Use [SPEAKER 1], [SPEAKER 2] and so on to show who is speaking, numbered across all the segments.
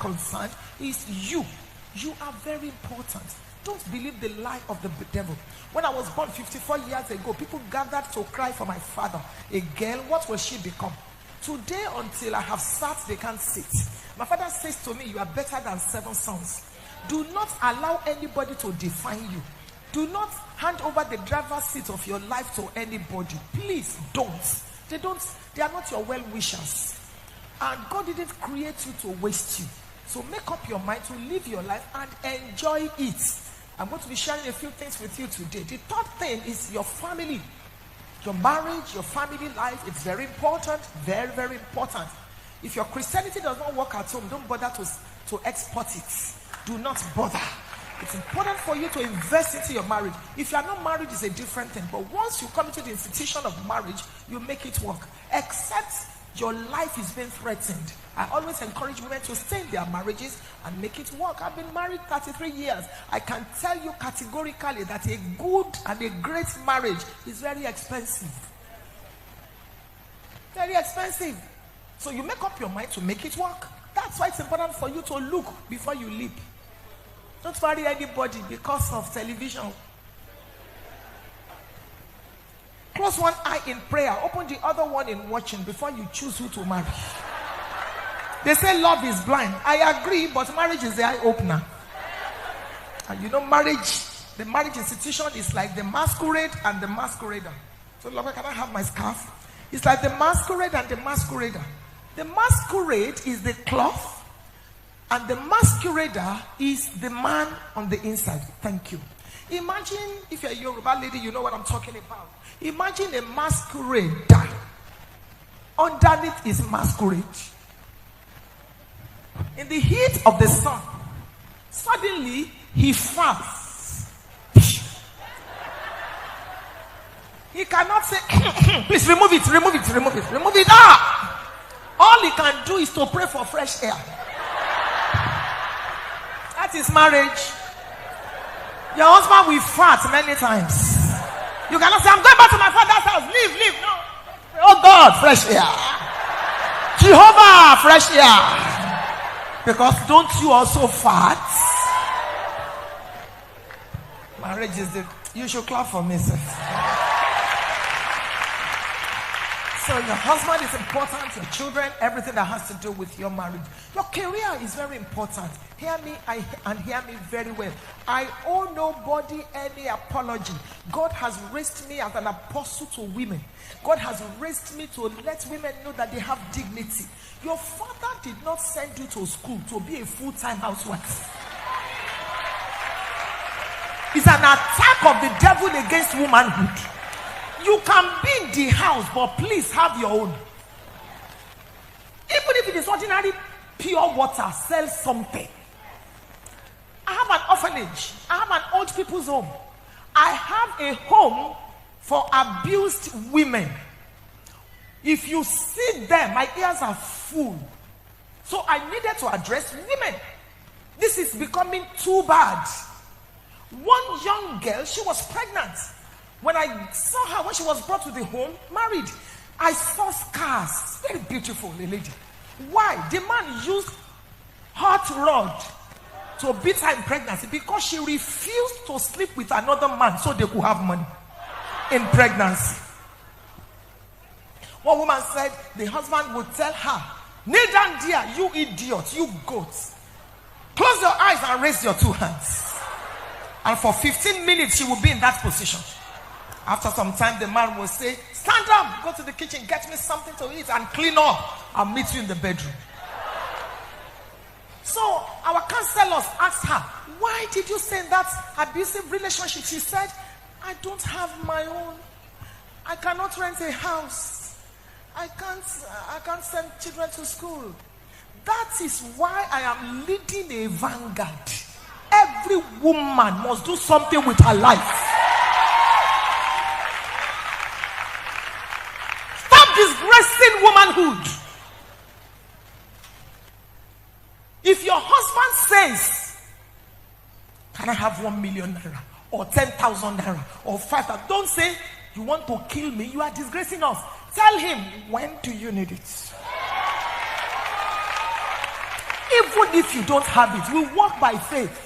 [SPEAKER 1] concerned is you. You are very important. Don't believe the lie of the devil. When I was born 54 years ago, people gathered to cry for my father. A girl, what will she become? Today, until I have sat, they can't sit. My father says to me, you are better than 7 sons. Do not allow anybody to define you. Do not hand over the driver's seat of your life to anybody. Please don't. They are not your well-wishers. And God didn't create you to waste you. So make up your mind to live your life and enjoy it. I'm going to be sharing a few things with you today. The third thing is your family. Your marriage, your family life, it's very important. Very, very important. If your Christianity does not work at home, don't bother to export it. Do not bother. It's important for you to invest into your marriage. If you are not married, it's a different thing. But once you come into the institution of marriage, you make it work. Except your life is being threatened. I always encourage women to stay in their marriages and make it work. I've been married 33 years. I can tell you categorically that a good and a great marriage is very expensive. Very expensive. So you make up your mind to make it work. That's why it's important for you to look before you leap. Don't marry anybody because of television. Close one eye in prayer. Open the other one in watching before you choose who to marry. They say love is blind. I agree, but marriage is the eye opener. And you know, the marriage institution is like the masquerade and the masquerader. So, Lord, can I have my scarf? It's like the masquerade and the masquerader. The masquerade is the cloth, and the masquerader is the man on the inside. Thank you. Imagine, if you're a Yoruba lady, you know what I'm talking about. Imagine a masquerader. Underneath is masquerade. In the heat of the sun, suddenly he fasts. He cannot say, please remove it. All he can do is to pray for fresh air. That is marriage. Your husband will fart many times. You cannot say, I'm going back to my father's house. Leave. No. Oh God, fresh air. Jehovah, fresh air. Because don't you also fart? Marriage is you should clap for me, sir. So your husband is important, your children, everything that has to do with your marriage. Your career is very important. Hear me and hear me very well. I owe nobody any apology. God has raised me as an apostle to women. God has raised me to let women know that they have dignity. Your father did not send you to school to be a full-time housewife. It's an attack of the devil against womanhood. You can be in the house, but please have your own. Even if it is ordinary pure water, sell something. I have an orphanage. I have an old people's home. I have a home for abused women. If you see them, my ears are full. So I needed to address women. This is becoming too bad. One young girl, she was pregnant. When I saw her when she was brought to the home, married, I saw scars. Very beautiful, a lady. Why? The man used hot rod to beat her in pregnancy because she refused to sleep with another man so they could have money in pregnancy. One woman said the husband would tell her, kneel down dear, you idiot, you goat. Close your eyes and raise your 2 hands. And for 15 minutes she would be in that position. After some time, the man will say, stand up, go to the kitchen, get me something to eat and clean up. I'll meet you in the bedroom. So our counselors asked her, why did you stay in that abusive relationship? She said, I don't have my own. I cannot rent a house. I can't send children to school. That is why I am leading a vanguard. Every woman must do something with her life. Disgracing womanhood. If your husband says, can I have 1 million naira or 10,000 naira or 5,000, don't say you want to kill me, you are disgracing us. Tell him, when do you need it? Even if you don't have it, we walk by faith.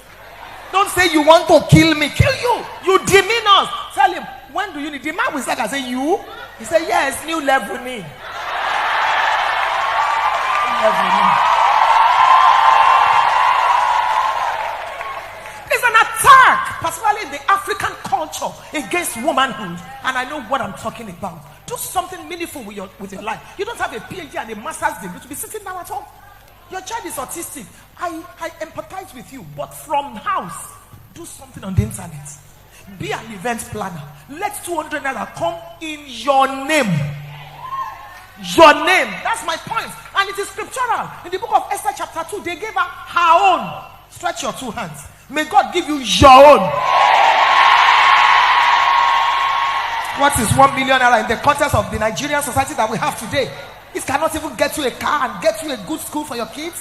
[SPEAKER 1] Don't say you want to kill me. Kill you. You demean us. Tell him, when do you need? The man will say, I say, you? He said, yes, new level need. There's an attack, particularly in the African culture, against womanhood. And I know what I'm talking about. Do something meaningful with your life. You don't have a PhD and a master's degree to be sitting down at home. Your child is autistic. I empathize with you. But from house, do something on the internet. Be an event planner. Let 200 naira come in your name. Your name. That's my point. And it is scriptural. In the book of Esther chapter 2, they gave her own. Stretch your two hands. May God give you your own. What is 1 million naira in the context of the Nigerian society that we have today? It cannot even get you a car and get you a good school for your kids.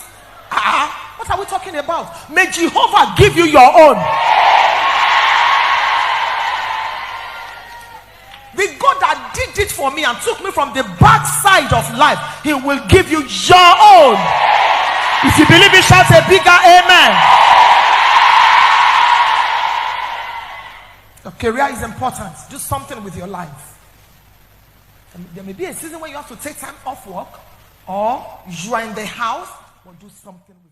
[SPEAKER 1] What are we talking about? May Jehovah give you your own. The God that did it for me and took me from the bad side of life, he will give you your own. If you believe it, shout a bigger amen. Your career is important. Do something with your life. There may be a season when you have to take time off work, or you are in the house, but do something with